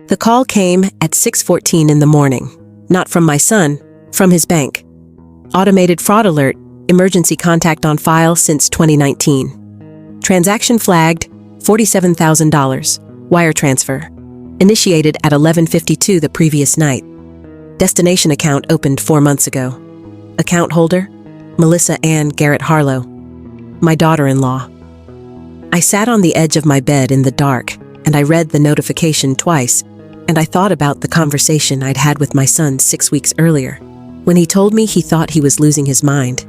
The call came at 6:14 in the morning. Not from my son, from his bank. Automated fraud alert, emergency contact on file since 2019. Transaction flagged, $47,000. Wire transfer. Initiated at 11:52 the previous night. Destination account opened 4 months ago. Account holder, Melissa Ann Garrett Harlow. My daughter-in-law. I sat on the edge of my bed in the dark, and I read the notification twice, and I thought about the conversation I'd had with my son 6 weeks earlier, when he told me he thought he was losing his mind.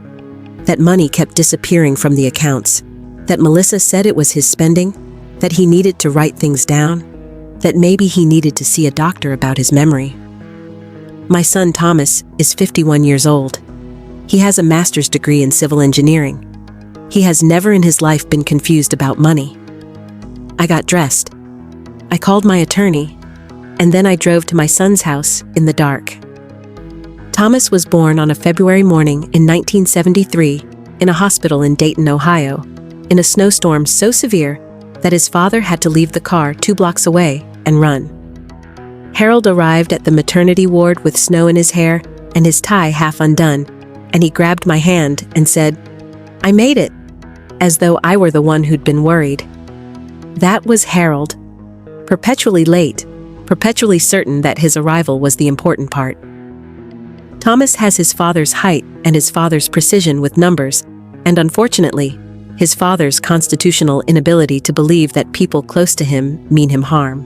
That money kept disappearing from the accounts, that Melissa said it was his spending, that he needed to write things down, that maybe he needed to see a doctor about his memory. My son Thomas is 51 years old. He has a master's degree in civil engineering. He has never in his life been confused about money. I got dressed. I called my attorney, and then I drove to my son's house in the dark. Thomas was born on a February morning in 1973 in a hospital in Dayton, Ohio, in a snowstorm so severe that his father had to leave the car 2 blocks away and run. Harold arrived at the maternity ward with snow in his hair and his tie half undone, and he grabbed my hand and said, "I made it," as though I were the one who'd been worried. That was Harold, perpetually late, perpetually certain that his arrival was the important part. Thomas has his father's height and his father's precision with numbers, and unfortunately, his father's constitutional inability to believe that people close to him mean him harm.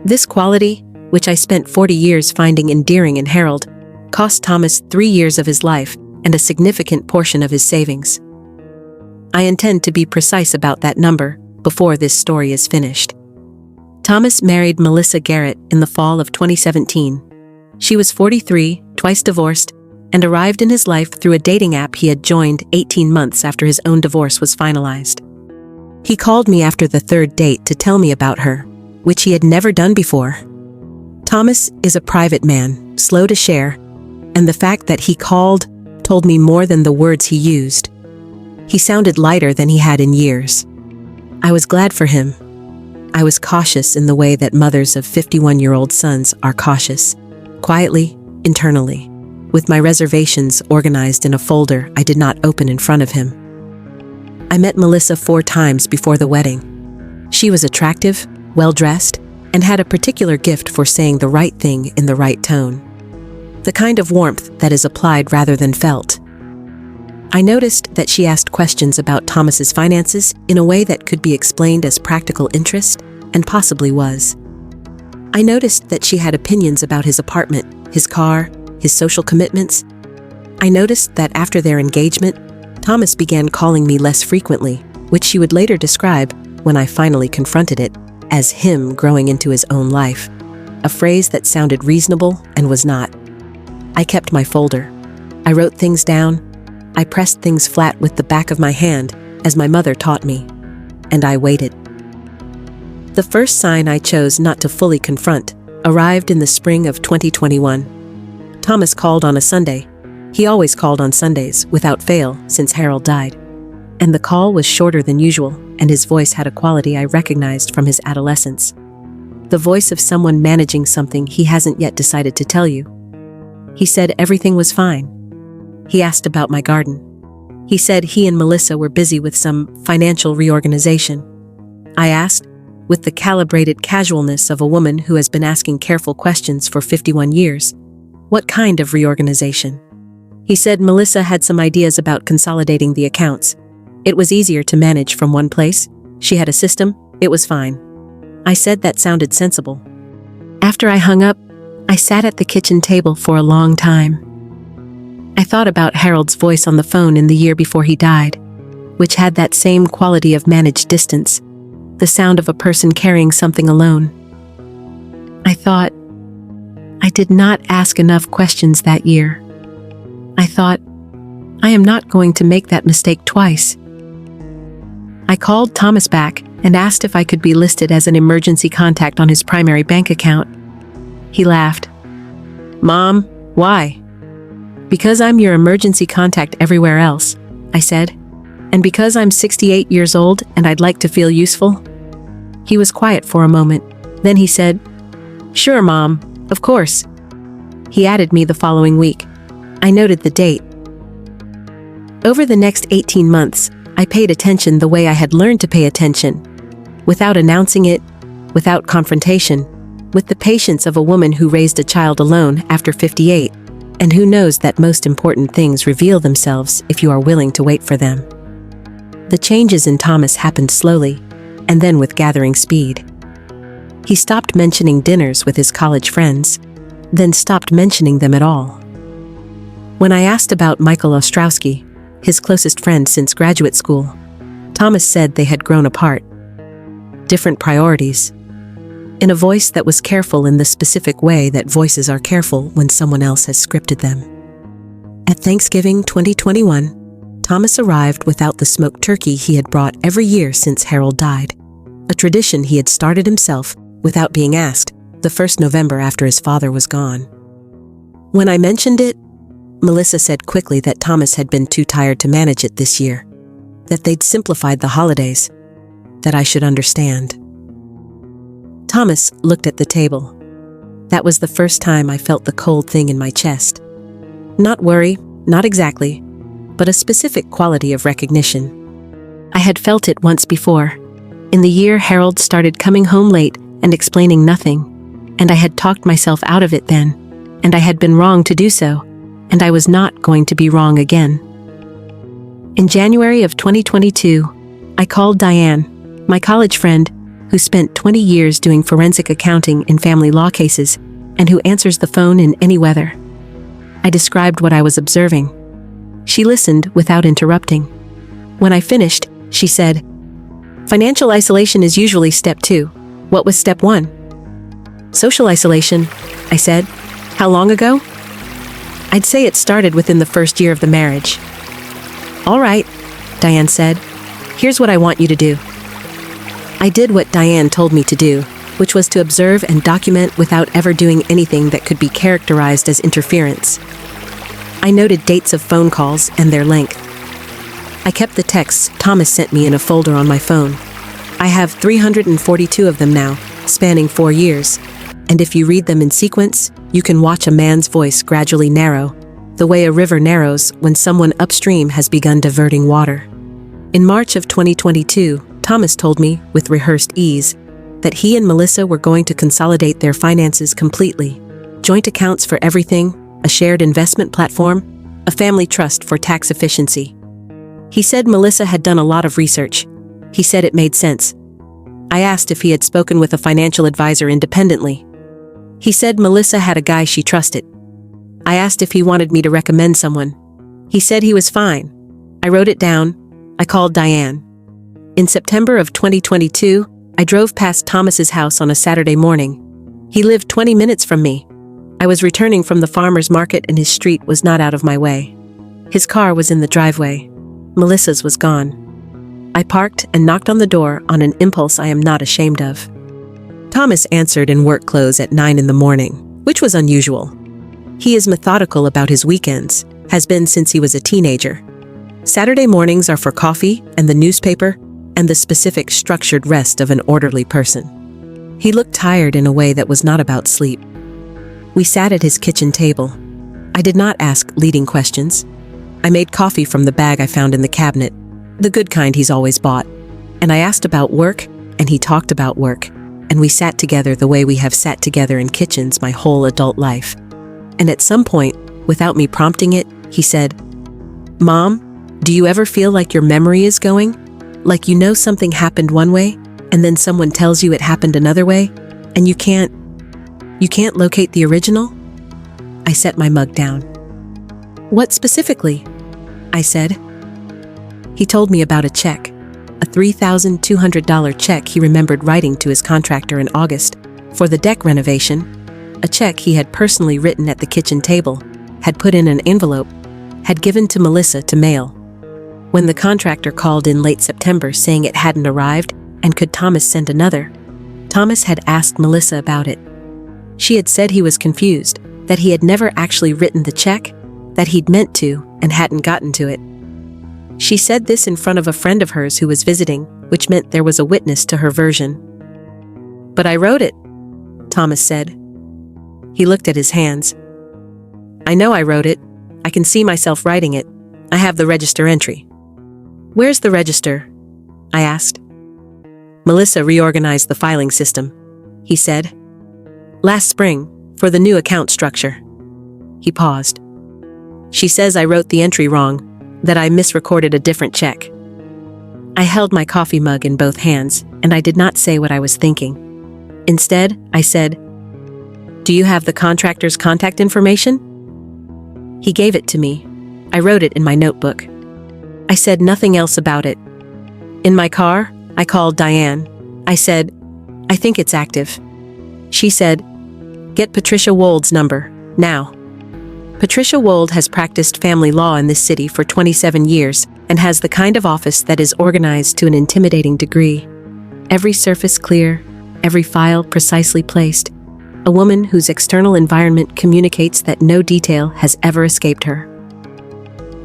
This quality, which I spent 40 years finding endearing in Harold, cost Thomas 3 years of his life and a significant portion of his savings. I intend to be precise about that number before this story is finished. Thomas married Melissa Garrett in the fall of 2017. She was 43, twice divorced, and arrived in his life through a dating app he had joined 18 months after his own divorce was finalized. He called me after the 3rd date to tell me about her, which he had never done before. Thomas is a private man, slow to share, and the fact that he called told me more than the words he used. He sounded lighter than he had in years. I was glad for him. I was cautious in the way that mothers of 51-year-old sons are cautious, quietly, internally, with my reservations organized in a folder I did not open in front of him. I met Melissa 4 times before the wedding. She was attractive, well-dressed, and had a particular gift for saying the right thing in the right tone. The kind of warmth that is applied rather than felt. I noticed that she asked questions about Thomas's finances in a way that could be explained as practical interest, and possibly was. I noticed that she had opinions about his apartment, his car, his social commitments. I noticed that after their engagement, Thomas began calling me less frequently, which she would later describe, when I finally confronted it, as him growing into his own life, a phrase that sounded reasonable and was not. I kept my folder. I wrote things down. I pressed things flat with the back of my hand, as my mother taught me, and I waited. The first sign I chose not to fully confront arrived in the spring of 2021. Thomas called on a Sunday. He always called on Sundays, without fail, since Harold died. And the call was shorter than usual, and his voice had a quality I recognized from his adolescence. The voice of someone managing something he hasn't yet decided to tell you. He said everything was fine. He asked about my garden. He said he and Melissa were busy with some financial reorganization. I asked, with the calibrated casualness of a woman who has been asking careful questions for 51 years, what kind of reorganization? He said Melissa had some ideas about consolidating the accounts. It was easier to manage from one place. She had a system. It was fine. I said that sounded sensible. After I hung up, I sat at the kitchen table for a long time. I thought about Harold's voice on the phone in the year before he died, which had that same quality of managed distance, the sound of a person carrying something alone. I thought, I did not ask enough questions that year. I thought, I am not going to make that mistake twice. I called Thomas back and asked if I could be listed as an emergency contact on his primary bank account. He laughed. "Mom, why?" "Because I'm your emergency contact everywhere else," I said. "And because I'm 68 years old and I'd like to feel useful." He was quiet for a moment. Then he said, "Sure, Mom. Of course." He added me the following week. I noted the date. Over the next 18 months, I paid attention the way I had learned to pay attention. Without announcing it, without confrontation, with the patience of a woman who raised a child alone after 58, and who knows that most important things reveal themselves if you are willing to wait for them. The changes in Thomas happened slowly, and then with gathering speed. He stopped mentioning dinners with his college friends, then stopped mentioning them at all. When I asked about Michael Ostrowski, his closest friend since graduate school, Thomas said they had grown apart. Different priorities. In a voice that was careful in the specific way that voices are careful when someone else has scripted them. At Thanksgiving 2021, Thomas arrived without the smoked turkey he had brought every year since Harold died, a tradition he had started himself without being asked, the first November after his father was gone. When I mentioned it, Melissa said quickly that Thomas had been too tired to manage it this year, that they'd simplified the holidays, that I should understand. Thomas looked at the table. That was the first time I felt the cold thing in my chest. Not worry, not exactly, but a specific quality of recognition. I had felt it once before, in the year Harold started coming home late and explaining nothing, and I had talked myself out of it then, and I had been wrong to do so, and I was not going to be wrong again. In January of 2022, I called Diane, my college friend, who spent 20 years doing forensic accounting in family law cases, and who answers the phone in any weather. I described what I was observing. She listened without interrupting. When I finished, she said, "Financial isolation is usually step 2. What was step 1? "Social isolation," I said. "How long ago?" "I'd say it started within the first year of the marriage." "All right," Diane said. "Here's what I want you to do." I did what Diane told me to do, which was to observe and document without ever doing anything that could be characterized as interference. I noted dates of phone calls and their length. I kept the texts Thomas sent me in a folder on my phone. I have 342 of them now, spanning 4 years, and if you read them in sequence, you can watch a man's voice gradually narrow, the way a river narrows when someone upstream has begun diverting water. In March of 2022, Thomas told me, with rehearsed ease, that he and Melissa were going to consolidate their finances completely. Joint accounts for everything, a shared investment platform, a family trust for tax efficiency. He said Melissa had done a lot of research. He said it made sense. I asked if he had spoken with a financial advisor independently. He said Melissa had a guy she trusted. I asked if he wanted me to recommend someone. He said he was fine. I wrote it down. I called Diane. In September of 2022, I drove past Thomas's house on a Saturday morning. He lived 20 minutes from me. I was returning from the farmer's market and his street was not out of my way. His car was in the driveway. Melissa's was gone. I parked and knocked on the door on an impulse I am not ashamed of. Thomas answered in work clothes at 9 in the morning, which was unusual. He is methodical about his weekends, has been since he was a teenager. Saturday mornings are for coffee and the newspaper, and the specific structured rest of an orderly person. He looked tired in a way that was not about sleep. We sat at his kitchen table. I did not ask leading questions. I made coffee from the bag I found in the cabinet, the good kind he's always bought, and I asked about work, and he talked about work, and we sat together the way we have sat together in kitchens my whole adult life. And at some point, without me prompting it, he said, "Mom, do you ever feel like your memory is going? Like you know something happened one way, and then someone tells you it happened another way, and you can't locate the original?" I set my mug down. "What specifically?" I said. He told me about a check, a $3,200 check he remembered writing to his contractor in August for the deck renovation, a check he had personally written at the kitchen table, had put in an envelope, had given to Melissa to mail. When the contractor called in late September saying it hadn't arrived and could Thomas send another, Thomas had asked Melissa about it. She had said he was confused, that he had never actually written the check, that he'd meant to and hadn't gotten to it. She said this in front of a friend of hers who was visiting, which meant there was a witness to her version. "But I wrote it," Thomas said. He looked at his hands. I know I wrote it. I can see myself writing it. I have the register entry. Where's the register? I asked. Melissa reorganized the filing system, he said. Last spring, for the new account structure. He paused. She says I wrote the entry wrong, that I misrecorded a different check. I held my coffee mug in both hands, and I did not say what I was thinking. Instead, I said, Do you have the contractor's contact information? He gave it to me. I wrote it in my notebook. I said nothing else about it. In my car, I called Diane. I said, I think it's active. She said, Get Patricia Wold's number, now. Patricia Wold has practiced family law in this city for 27 years and has the kind of office that is organized to an intimidating degree. Every surface clear, every file precisely placed. A woman whose external environment communicates that no detail has ever escaped her.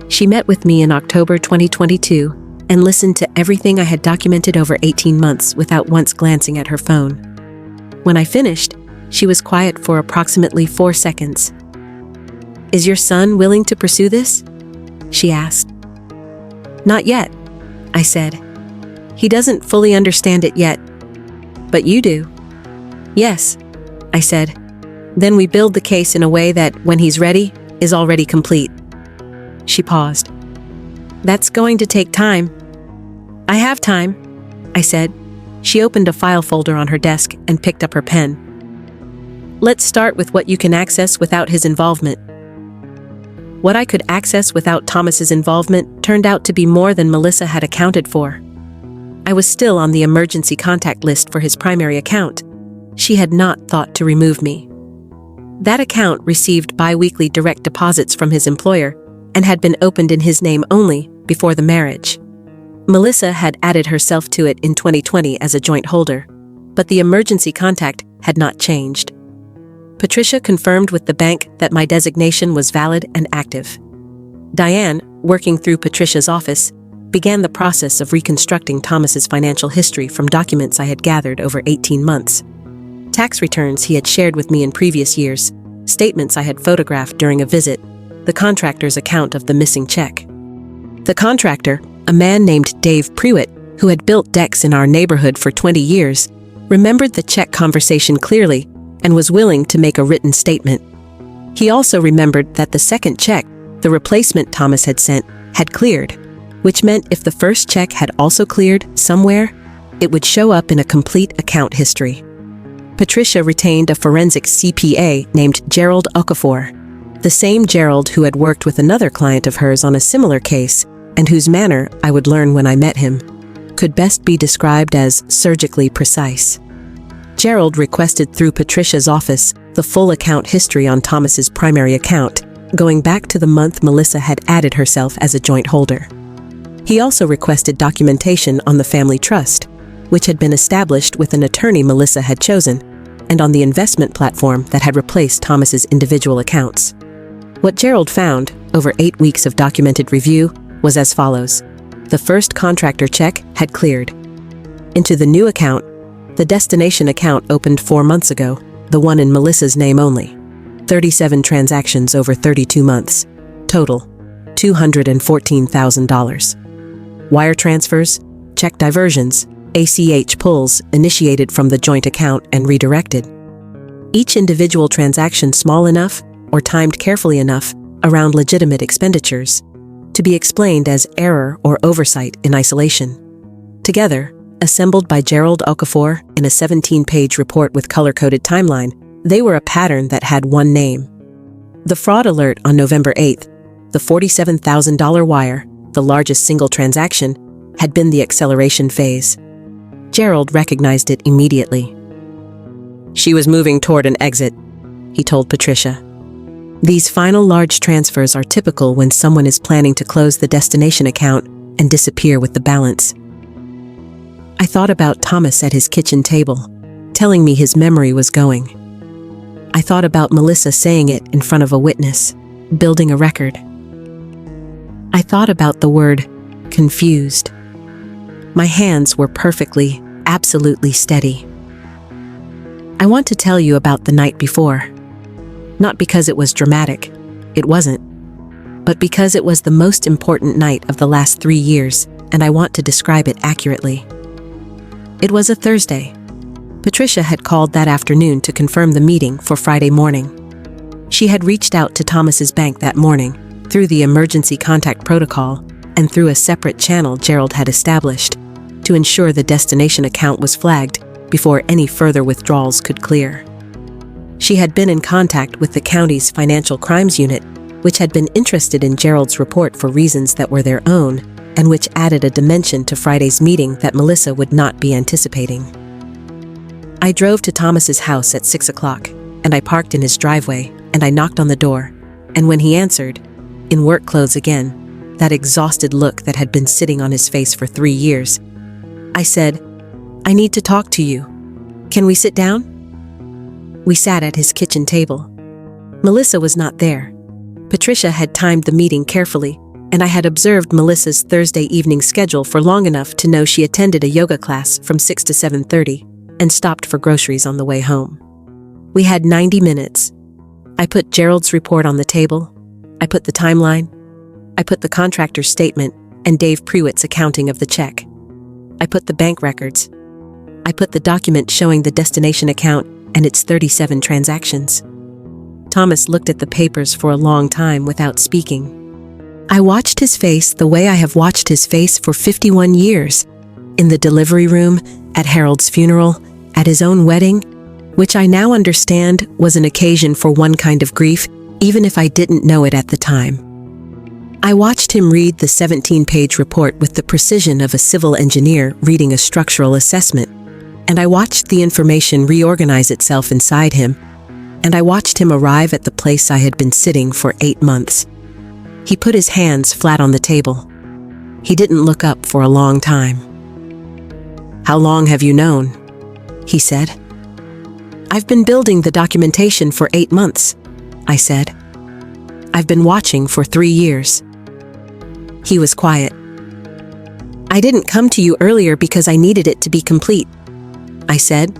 She met with me in October 2022 and listened to everything I had documented over 18 months without once glancing at her phone. When I finished, she was quiet for approximately 4 seconds. Is your son willing to pursue this? She asked. Not yet, I said. He doesn't fully understand it yet. But you do. Yes, I said. Then we build the case in a way that, when he's ready, is already complete. She paused. That's going to take time. I have time, I said. She opened a file folder on her desk and picked up her pen. Let's start with what you can access without his involvement. What I could access without Thomas's involvement turned out to be more than Melissa had accounted for. I was still on the emergency contact list for his primary account. She had not thought to remove me. That account received bi-weekly direct deposits from his employer and had been opened in his name only before the marriage. Melissa had added herself to it in 2020 as a joint holder, but the emergency contact had not changed. Patricia confirmed with the bank that my designation was valid and active. Diane, working through Patricia's office, began the process of reconstructing Thomas's financial history from documents I had gathered over 18 months. Tax returns he had shared with me in previous years, statements I had photographed during a visit, the contractor's account of the missing check. The contractor, a man named Dave Prewitt, who had built decks in our neighborhood for 20 years, remembered the check conversation clearly and was willing to make a written statement. He also remembered that the second check, the replacement Thomas had sent, had cleared, which meant if the first check had also cleared somewhere, it would show up in a complete account history. Patricia retained a forensic CPA named Gerald Okafor, the same Gerald who had worked with another client of hers on a similar case, and whose manner, I would learn when I met him, could best be described as surgically precise. Gerald requested through Patricia's office the full account history on Thomas's primary account, going back to the month Melissa had added herself as a joint holder. He also requested documentation on the family trust, which had been established with an attorney Melissa had chosen, and on the investment platform that had replaced Thomas's individual accounts. What Gerald found, over 8 weeks of documented review, was as follows. The first contractor check had cleared. Into the new account, the destination account opened 4 months ago, the one in Melissa's name only. 37 transactions over 32 months. Total, $214,000. Wire transfers, check diversions, ACH pulls initiated from the joint account and redirected. Each individual transaction small enough or timed carefully enough around legitimate expenditures to be explained as error or oversight in isolation. Together, assembled by Gerald Okafor in a 17-page report with color-coded timeline, they were a pattern that had one name. The fraud alert on November 8th, the $47,000 wire, the largest single transaction, had been the acceleration phase. Gerald recognized it immediately. She was moving toward an exit, he told Patricia. These final large transfers are typical when someone is planning to close the destination account and disappear with the balance. I thought about Thomas at his kitchen table, telling me his memory was going. I thought about Melissa saying it in front of a witness, building a record. I thought about the word confused. My hands were perfectly, absolutely steady. I want to tell you about the night before. Not because it was dramatic. It wasn't. But because it was the most important night of the last 3 years, and I want to describe it accurately. It was a Thursday. Patricia had called that afternoon to confirm the meeting for Friday morning. She had reached out to Thomas's bank that morning, through the emergency contact protocol, and through a separate channel Gerald had established, to ensure the destination account was flagged before any further withdrawals could clear. She had been in contact with the county's financial crimes unit, which had been interested in Gerald's report for reasons that were their own, and which added a dimension to Friday's meeting that Melissa would not be anticipating. I drove to Thomas's house at 6 o'clock, and I parked in his driveway, and I knocked on the door, and when he answered, in work clothes again, that exhausted look that had been sitting on his face for 3 years, I said, "I need to talk to you. Can we sit down?" We sat at his kitchen table. Melissa was not there. Patricia had timed the meeting carefully, and I had observed Melissa's Thursday evening schedule for long enough to know she attended a yoga class from 6 to 7:30 and stopped for groceries on the way home. We had 90 minutes. I put Gerald's report on the table. I put the timeline. I put the contractor's statement and Dave Prewitt's accounting of the check. I put the bank records. I put the document showing the destination account and its 37 transactions. Thomas looked at the papers for a long time without speaking. I watched his face the way I have watched his face for 51 years, in the delivery room, at Harold's funeral, at his own wedding, which I now understand was an occasion for one kind of grief, even if I didn't know it at the time. I watched him read the 17-page report with the precision of a civil engineer reading a structural assessment, and I watched the information reorganize itself inside him, and I watched him arrive at the place I had been sitting for 8 months. He put his hands flat on the table. He didn't look up for a long time. "How long have you known?" he said. "I've been building the documentation for 8 months," I said. "I've been watching for 3 years." He was quiet. "I didn't come to you earlier because I needed it to be complete," I said.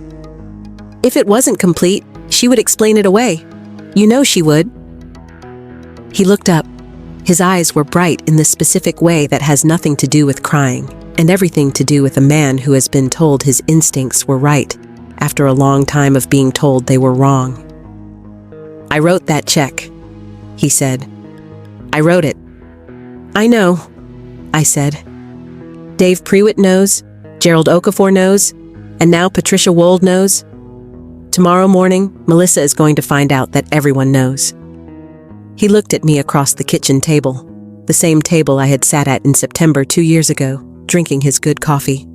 "If it wasn't complete, she would explain it away. You know she would." He looked up. His eyes were bright in the specific way that has nothing to do with crying, and everything to do with a man who has been told his instincts were right, after a long time of being told they were wrong. "I wrote that check," he said. "I wrote it." "I know," I said. "Dave Prewitt knows, Gerald Okafor knows, and now Patricia Wold knows. Tomorrow morning, Melissa is going to find out that everyone knows." He looked at me across the kitchen table, the same table I had sat at in September 2 years ago, drinking his good coffee.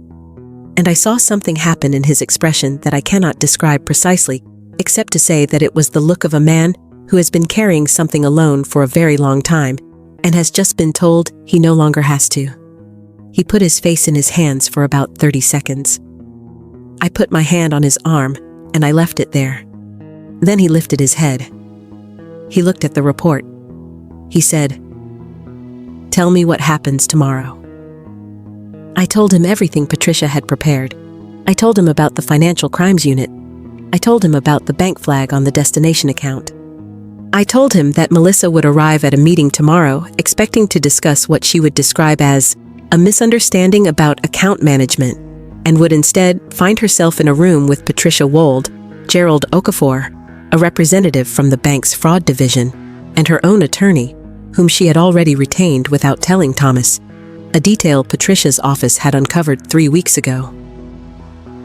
And I saw something happen in his expression that I cannot describe precisely, except to say that it was the look of a man who has been carrying something alone for a very long time and has just been told he no longer has to. He put his face in his hands for about 30 seconds. I put my hand on his arm and I left it there. Then he lifted his head. He looked at the report. He said, "Tell me what happens tomorrow." I told him everything Patricia had prepared. I told him about the financial crimes unit. I told him about the bank flag on the destination account. I told him that Melissa would arrive at a meeting tomorrow, expecting to discuss what she would describe as a misunderstanding about account management, and would instead find herself in a room with Patricia Wold, Gerald Okafor, a representative from the bank's fraud division, and her own attorney, whom she had already retained without telling Thomas, a detail Patricia's office had uncovered 3 weeks ago.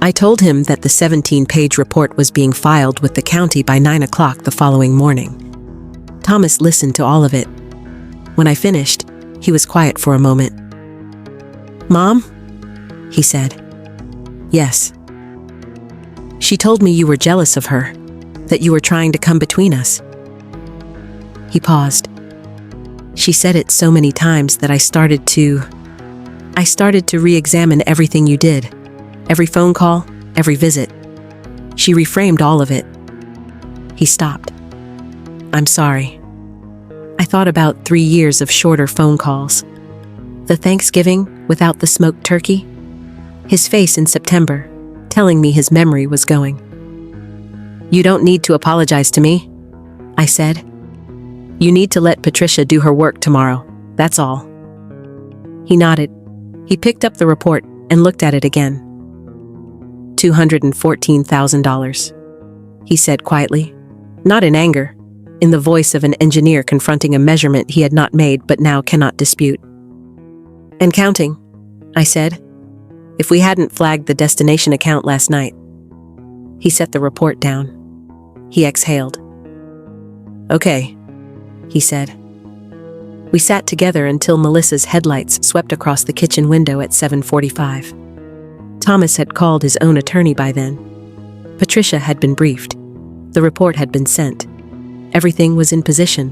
I told him that the 17-page report was being filed with the county by 9 o'clock the following morning. Thomas listened to all of it. When I finished, he was quiet for a moment. "Mom?" he said. "Yes." "She told me you were jealous of her, that you were trying to come between us." He paused. "She said it so many times that I started to re-examine everything you did, every phone call, every visit. She reframed all of it." He stopped. "I'm sorry. I thought about 3 years of shorter phone calls. The Thanksgiving without the smoked turkey. His face in September, telling me his memory was going. You don't need to apologize to me," I said. "You need to let Patricia do her work tomorrow, that's all." He nodded. He picked up the report and looked at it again. $214,000, he said quietly, not in anger, in the voice of an engineer confronting a measurement he had not made but now cannot dispute. "And counting," I said. "If we hadn't flagged the destination account last night." He set the report down. He exhaled. "Okay," he said. We sat together until Melissa's headlights swept across the kitchen window at 7:45. Thomas had called his own attorney by then. Patricia had been briefed. The report had been sent. Everything was in position.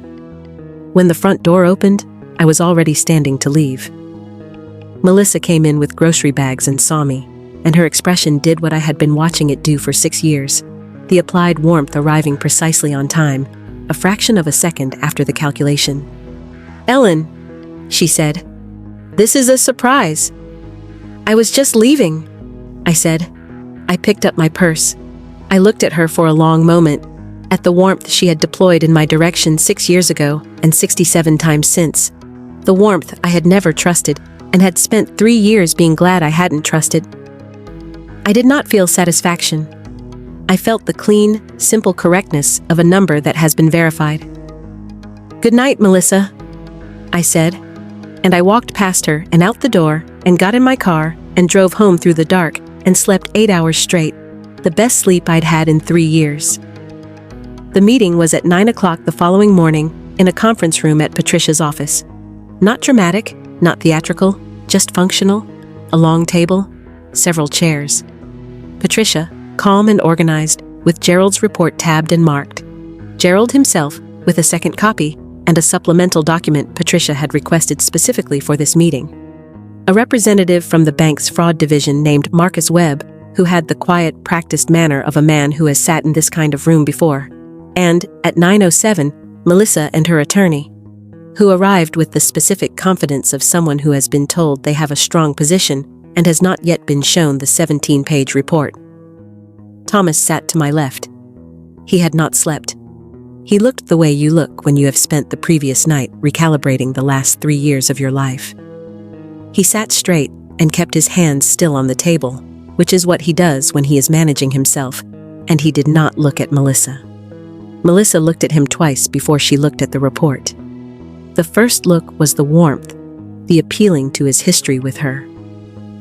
When the front door opened, I was already standing to leave. Melissa came in with grocery bags and saw me, and her expression did what I had been watching it do for 6 years, the applied warmth arriving precisely on time, a fraction of a second after the calculation. "Ellen," she said, "this is a surprise." "I was just leaving," I said. I picked up my purse. I looked at her for a long moment, at the warmth she had deployed in my direction 6 years ago and 67 times since. The warmth I had never trusted and had spent 3 years being glad I hadn't trusted. I did not feel satisfaction. I felt the clean, simple correctness of a number that has been verified. "Good night, Melissa," I said, and I walked past her and out the door and got in my car and drove home through the dark and slept 8 hours straight, the best sleep I'd had in 3 years. The meeting was at 9 o'clock the following morning in a conference room at Patricia's office. Not dramatic, not theatrical, just functional, a long table, several chairs. Patricia, calm and organized, with Gerald's report tabbed and marked. Gerald himself, with a second copy, and a supplemental document Patricia had requested specifically for this meeting. A representative from the bank's fraud division named Marcus Webb, who had the quiet, practiced manner of a man who has sat in this kind of room before. And, at 9:07, Melissa and her attorney, who arrived with the specific confidence of someone who has been told they have a strong position and has not yet been shown the 17-page report. Thomas sat to my left. He had not slept. He looked the way you look when you have spent the previous night recalibrating the last 3 years of your life. He sat straight and kept his hands still on the table, which is what he does when he is managing himself, and he did not look at Melissa. Melissa looked at him twice before she looked at the report. The first look was the warmth, the appealing to his history with her.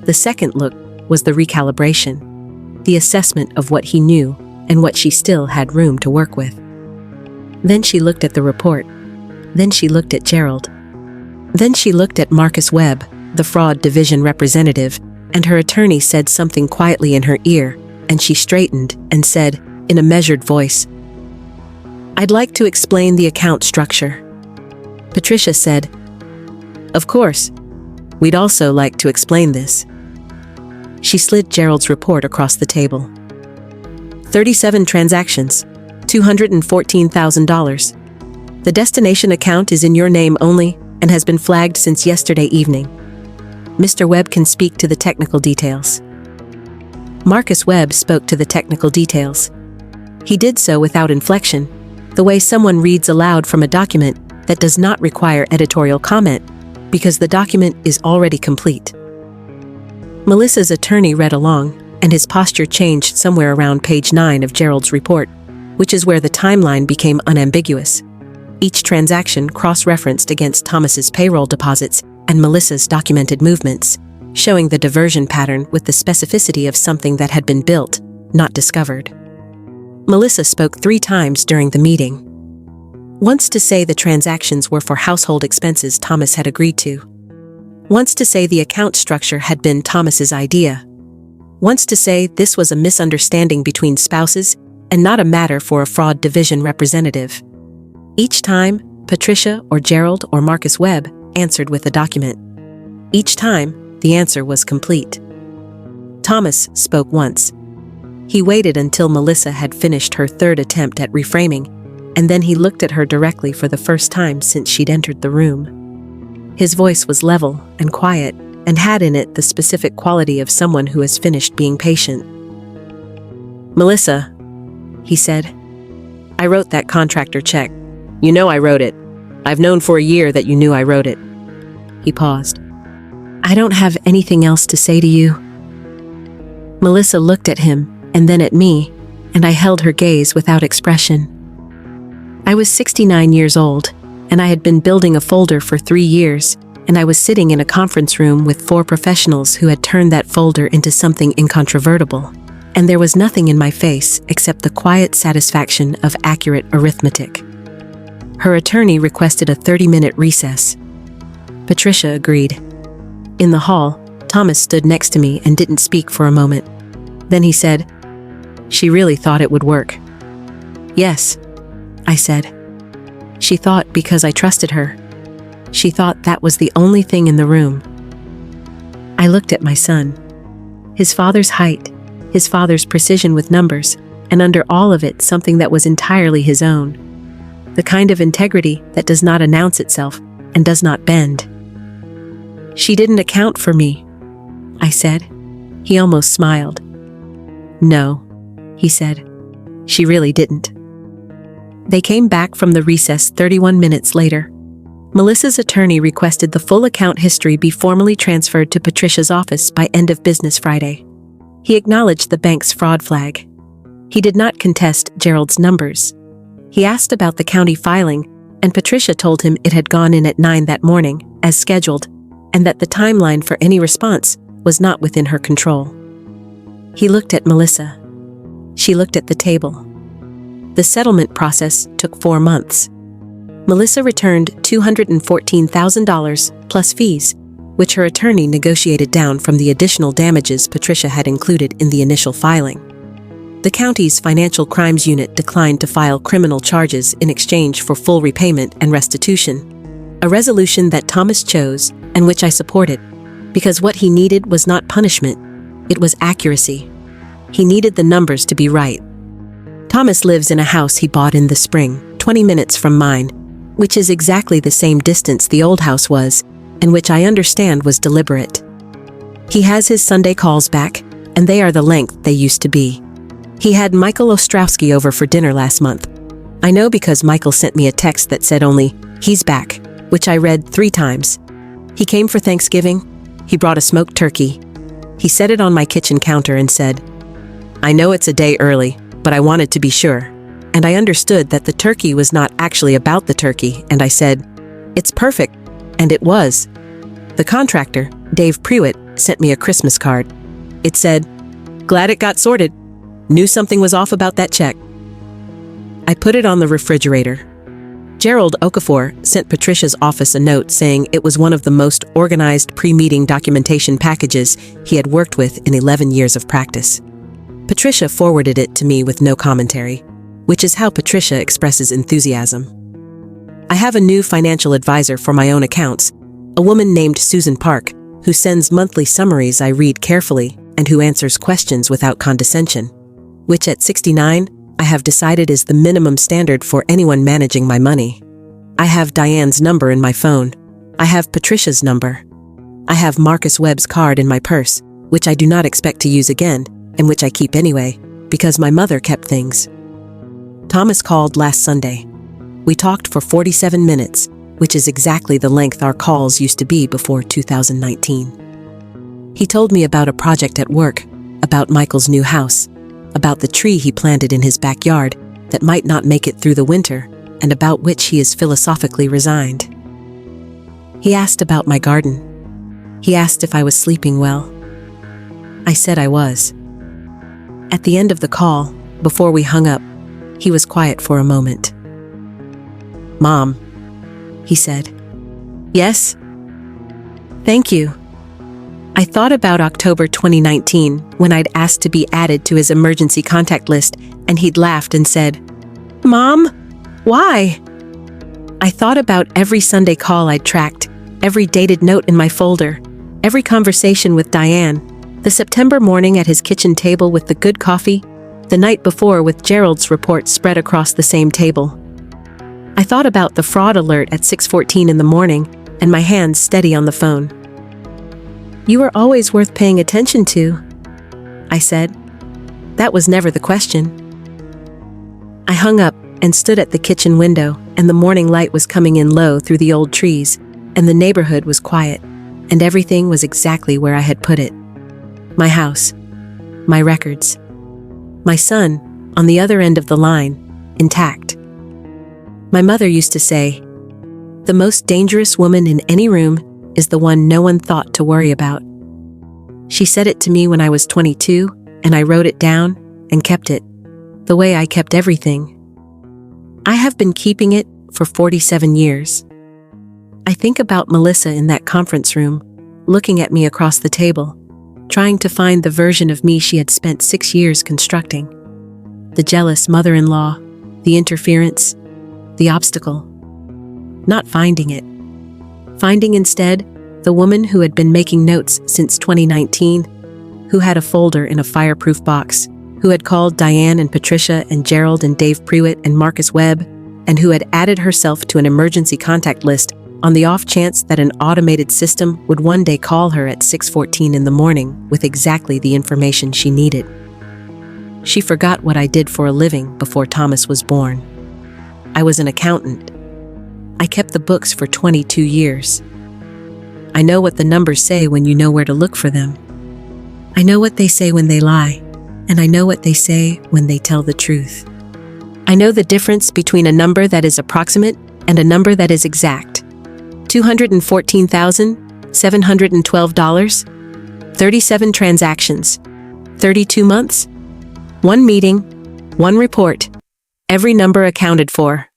The second look was the recalibration, the assessment of what he knew and what she still had room to work with. Then she looked at the report. Then she looked at Gerald. Then she looked at Marcus Webb, the fraud division representative, and her attorney said something quietly in her ear, and she straightened and said, in a measured voice, "I'd like to explain the account structure." Patricia said, "Of course. We'd also like to explain this." She slid Gerald's report across the table. 37 transactions, $214,000. The destination account is in your name only and has been flagged since yesterday evening. Mr. Webb can speak to the technical details. Marcus Webb spoke to the technical details. He did so without inflection, the way someone reads aloud from a document that does not require editorial comment, because the document is already complete. Melissa's attorney read along, and his posture changed somewhere around page 9 of Gerald's report, which is where the timeline became unambiguous. Each transaction cross-referenced against Thomas's payroll deposits and Melissa's documented movements, showing the diversion pattern with the specificity of something that had been built, not discovered. Melissa spoke 3 times during the meeting. Once to say the transactions were for household expenses Thomas had agreed to. Once to say the account structure had been Thomas's idea. Once to say this was a misunderstanding between spouses and not a matter for a fraud division representative. Each time, Patricia or Gerald or Marcus Webb answered with a document. Each time, the answer was complete. Thomas spoke once. He waited until Melissa had finished her 3rd attempt at reframing, and then he looked at her directly for the first time since she'd entered the room. His voice was level and quiet, and had in it the specific quality of someone who has finished being patient. "Melissa," he said, I wrote that contractor check. You know I wrote it. I've known for a year that you knew I wrote it." He paused. "I don't have anything else to say to you." Melissa looked at him and then at me, and I held her gaze without expression. I was 69 years old, and I had been building a folder for 3 years, and I was sitting in a conference room with 4 professionals who had turned that folder into something incontrovertible, and there was nothing in my face except the quiet satisfaction of accurate arithmetic. Her attorney requested a 30-minute recess. Patricia agreed. In the hall, Thomas stood next to me and didn't speak for a moment. Then he said, "She really thought it would work." "Yes," I said. "She thought because I trusted her. She thought that was the only thing in the room." I looked at my son. His father's height, his father's precision with numbers, and under all of it something that was entirely his own. The kind of integrity that does not announce itself and does not bend. "She didn't account for me," I said. He almost smiled. "No," he said. "She really didn't." They came back from the recess 31 minutes later. Melissa's attorney requested the full account history be formally transferred to Patricia's office by end of business Friday. He acknowledged the bank's fraud flag. He did not contest Gerald's numbers. He asked about the county filing, and Patricia told him it had gone in at 9 that morning, as scheduled, and that the timeline for any response was not within her control. He looked at Melissa. She looked at the table. The settlement process took 4 months. Melissa returned $214,000 plus fees, which her attorney negotiated down from the additional damages Patricia had included in the initial filing. The county's Financial Crimes Unit declined to file criminal charges in exchange for full repayment and restitution, a resolution that Thomas chose and which I supported, because what he needed was not punishment, it was accuracy. He needed the numbers to be right. Thomas lives in a house he bought in the spring, 20 minutes from mine, which is exactly the same distance the old house was, and which I understand was deliberate. He has his Sunday calls back, and they are the length they used to be. He had Michael Ostrowski over for dinner last month. I know because Michael sent me a text that said only, "He's back," which I read 3 times. He came for Thanksgiving. He brought a smoked turkey. He set it on my kitchen counter and said, "I know it's a day early, but I wanted to be sure." And I understood that the turkey was not actually about the turkey, and I said, "It's perfect," and it was. The contractor, Dave Prewitt, sent me a Christmas card. It said, "Glad it got sorted. Knew something was off about that check." I put it on the refrigerator. Gerald Okafor sent Patricia's office a note saying it was one of the most organized pre-meeting documentation packages he had worked with in 11 years of practice. Patricia forwarded it to me with no commentary, which is how Patricia expresses enthusiasm. I have a new financial advisor for my own accounts, a woman named Susan Park, who sends monthly summaries I read carefully and who answers questions without condescension, which at 69, I have decided is the minimum standard for anyone managing my money. I have Diane's number in my phone. I have Patricia's number. I have Marcus Webb's card in my purse, which I do not expect to use again, and which I keep anyway, because my mother kept things. Thomas called last Sunday. We talked for 47 minutes, which is exactly the length our calls used to be before 2019. He told me about a project at work, about Michael's new house, about the tree he planted in his backyard that might not make it through the winter, and about which he is philosophically resigned. He asked about my garden. He asked if I was sleeping well. I said I was. At the end of the call, before we hung up, he was quiet for a moment. "Mom," he said. "Yes?" "Thank you." I thought about October 2019, when I'd asked to be added to his emergency contact list, and he'd laughed and said, "Mom, why?" I thought about every Sunday call I'd tracked, every dated note in my folder, every conversation with Diane, the September morning at his kitchen table with the good coffee, the night before with Gerald's report spread across the same table. I thought about the fraud alert at 6:14 in the morning, and my hands steady on the phone. "You were always worth paying attention to," I said. That was never the question. I hung up and stood at the kitchen window, and the morning light was coming in low through the old trees, and the neighborhood was quiet, and everything was exactly where I had put it. My house, my records, my son, on the other end of the line, intact. My mother used to say, "The most dangerous woman in any room is the one no one thought to worry about." She said it to me when I was 22, and I wrote it down and kept it, the way I kept everything. I have been keeping it for 47 years. I think about Melissa in that conference room, looking at me across the table, trying to find the version of me she had spent 6 years constructing. The jealous mother-in-law, the interference, the obstacle. Not finding it. Finding instead the woman who had been making notes since 2019, who had a folder in a fireproof box, who had called Diane and Patricia and Gerald and Dave Prewitt and Marcus Webb, and who had added herself to an emergency contact list on the off chance that an automated system would one day call her at 6:14 in the morning with exactly the information she needed. She forgot what I did for a living before Thomas was born. I was an accountant. I kept the books for 22 years. I know what the numbers say when you know where to look for them. I know what they say when they lie, and I know what they say when they tell the truth. I know the difference between a number that is approximate and a number that is exact. $214,712, 37 transactions, 32 months, 1 meeting, 1 report, every number accounted for.